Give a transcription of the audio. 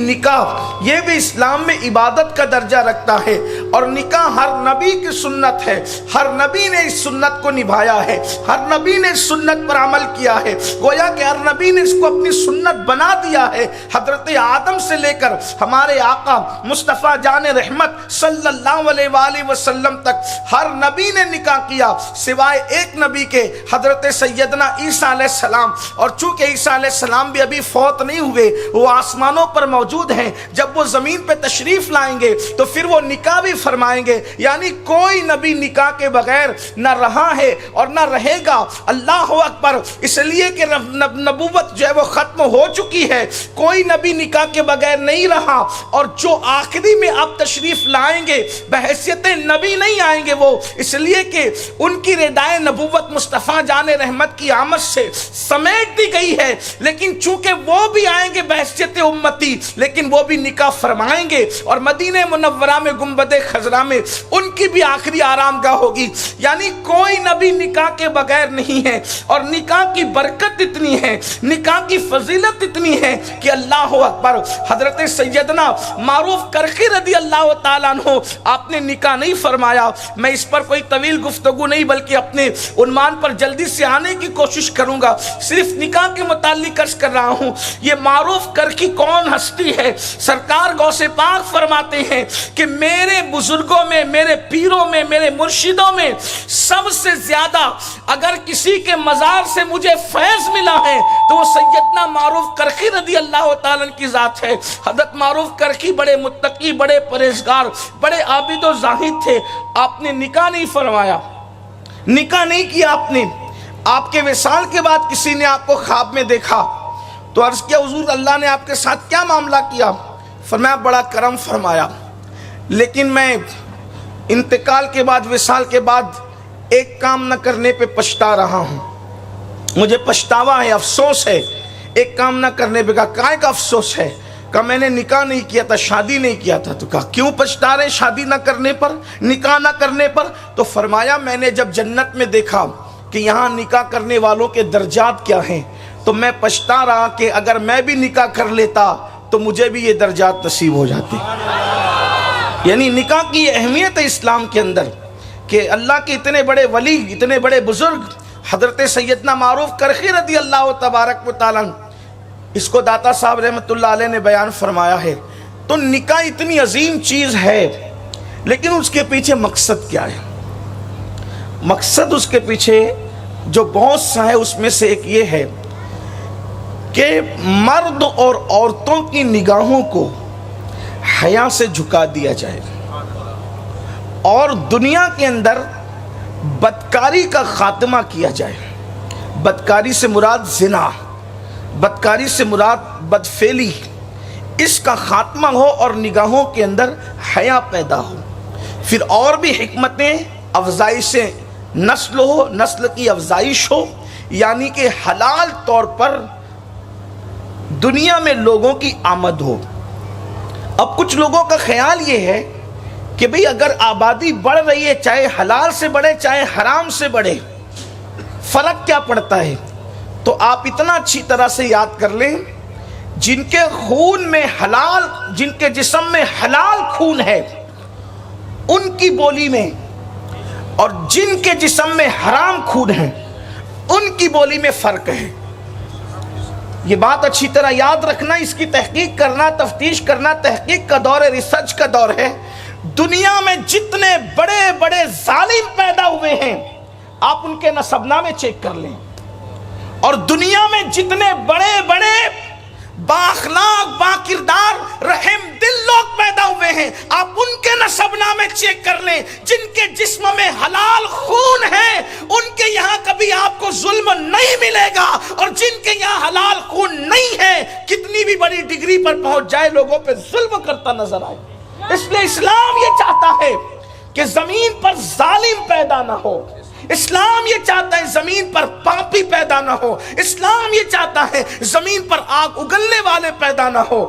نکاح یہ بھی اسلام میں عبادت کا درجہ رکھتا ہے، اور نکاح ہر نبی کی سنت ہے، ہر نبی نے اس سنت کو نبھایا ہے، ہر نبی نے اس سنت پر عمل کیا ہے، گویا کہ ہر نبی نے اس کو اپنی سنت بنا دیا ہے۔ حضرت آدم سے لے کر ہمارے آقا مصطفیٰ جان رحمت صلی اللہ علیہ وآلہ وسلم تک ہر نبی نے نکاح کیا، سوائے ایک نبی کے، حضرت سیدنا عیسیٰ علیہ السلام۔ اور چونکہ عیسیٰ علیہ السلام بھی ابھی فوت نہیں ہوئے، وہ آسمانوں پر موجود ہیں، جب وہ زمین پہ تشریف لائیں گے تو پھر وہ نکاح بھی فرمائیں گے، یعنی کوئی نبی نکاح کے بغیر نہ رہا ہے اور نہ رہے گا۔ اللہ اکبر! اس لیے کہ نبوت جو ہے وہ ختم ہو چکی ہے، کوئی نبی نکاح کے بغیر نہیں رہا، اور جو آخری میں اب تشریف لائیں گے بحیثیت نبی نہیں آئیں گے وہ، اس لیے کہ ان کی ردائے نبوت مصطفیٰ جان رحمت کی آمد سے سمیٹ دی گئی ہے، لیکن چونکہ وہ بھی آئیں گے بحیثیت امتی، لیکن وہ بھی نکاح فرمائیں گے، اور مدینہ منورہ میں گنبد خضرا میں ان کی بھی آخری آرام گاہ ہوگی۔ یعنی کوئی نبی نکاح کے بغیر نہیں ہے، اور نکاح کی برکت اتنی ہے، نکاح کی فضیلت اتنی ہے کہ اللہ اکبر! حضرت سیدنا معروف کرخی رضی اللہ تعالیٰ عنہ آپ نے نکاح نہیں فرمایا۔ میں اس پر کوئی طویل گفتگو نہیں بلکہ اپنے عنوان پر جلدی سے آنے کی کوشش کروں گا، صرف نکاح کے متعلق عرض کر رہا ہوں۔ یہ معروف کرخی کون ہستی ہے؟ سرکار غوث پاک فرماتے ہیں کہ میرے بزرگوں میں، میرے پیروں میں، میرے مرشدوں میں سب سے زیادہ اگر کسی کے مزار سے مجھے فیض ملا ہے تو وہ سیدنا معروف کرخی رضی اللہ تعالیٰ کی ذات ہے۔ حضرت معروف کرخی بڑے متقی، بڑے پرہیزگار، بڑے عابد و زاہد تھے۔ آپ نے نکاح نہیں فرمایا، نکاح نہیں کیا آپ نے۔ آپ کے وصال کے بعد کسی نے آپ کو خواب میں دیکھا تو عرض کیا حضور اللہ نے آپ کے ساتھ کیا معاملہ کیا؟ فرمایا بڑا کرم فرمایا، لیکن میں انتقال کے بعد، وصال کے بعد ایک کام نہ کرنے پہ پچھتا رہا ہوں، مجھے پچھتاوا ہے، افسوس ہے ایک کام نہ کرنے پہ۔ کہا کائے کا افسوس ہے؟ کہا میں نے نکاح نہیں کیا تھا، شادی نہیں کیا تھا۔ تو کہا کیوں پچھتا رہے شادی نہ کرنے پر، نکاح نہ کرنے پر؟ تو فرمایا میں نے جب جنت میں دیکھا کہ یہاں نکاح کرنے والوں کے درجات کیا ہیں تو میں پچھتا رہا کہ اگر میں بھی نکاح کر لیتا تو مجھے بھی یہ درجات نصیب ہو جاتے۔ یعنی نکاح کی اہمیت ہے اسلام کے اندر کہ اللہ کے اتنے بڑے ولی، اتنے بڑے بزرگ حضرت سیدنا معروف کرخی رضی اللہ تبارک و تعالیٰ، اس کو داتا صاحب رحمت اللہ علیہ نے بیان فرمایا ہے۔ تو نکاح اتنی عظیم چیز ہے، لیکن اس کے پیچھے مقصد کیا ہے؟ مقصد اس کے پیچھے جو بہت سا ہے اس میں سے ایک یہ ہے کہ مرد اور عورتوں کی نگاہوں کو حیا سے جھکا دیا جائے، اور دنیا کے اندر بدکاری کا خاتمہ کیا جائے۔ بدکاری سے مراد زنا، بدکاری سے مراد بدفعلی، اس کا خاتمہ ہو اور نگاہوں کے اندر حیا پیدا ہو۔ پھر اور بھی حکمتیں، افزائش نسل ہو، نسل کی افزائش ہو، یعنی کہ حلال طور پر دنیا میں لوگوں کی آمد ہو۔ اب کچھ لوگوں کا خیال یہ ہے کہ بھئی اگر آبادی بڑھ رہی ہے، چاہے حلال سے بڑھے چاہے حرام سے بڑھے، فرق کیا پڑتا ہے؟ تو آپ اتنا اچھی طرح سے یاد کر لیں، جن کے خون میں حلال، جن کے جسم میں حلال خون ہے ان کی بولی میں، اور جن کے جسم میں حرام خون ہے ان کی بولی میں فرق ہے۔ یہ بات اچھی طرح یاد رکھنا، اس کی تحقیق کرنا، تفتیش کرنا، تحقیق کا دور ہے، ریسرچ کا دور ہے۔ دنیا میں جتنے بڑے بڑے ظالم پیدا ہوئے ہیں آپ ان کے نسب نامے چیک کر لیں، اور دنیا میں جتنے بڑے بڑے بااخلاق، باکردار، رحم دل لوگ پیدا ہوئے ہیں آپ ان کے نسب نامے چیک کر لیں۔ جن کے جسم میں حلال خون ہے ان کے یہاں کبھی آپ کو ظلم نہیں ملے گا، اور جن کے یہاں حلال خون نہیں ہے کتنی بھی بڑی ڈگری پر پہنچ جائے لوگوں پہ ظلم کرتا نظر آئے۔ اس لیے اسلام یہ چاہتا ہے کہ زمین پر ظالم پیدا نہ ہو، اسلام یہ چاہتا ہے زمین پر پاپی پیدا نہ ہو، اسلام یہ چاہتا ہے زمین پر آگ اگلنے والے پیدا نہ ہو۔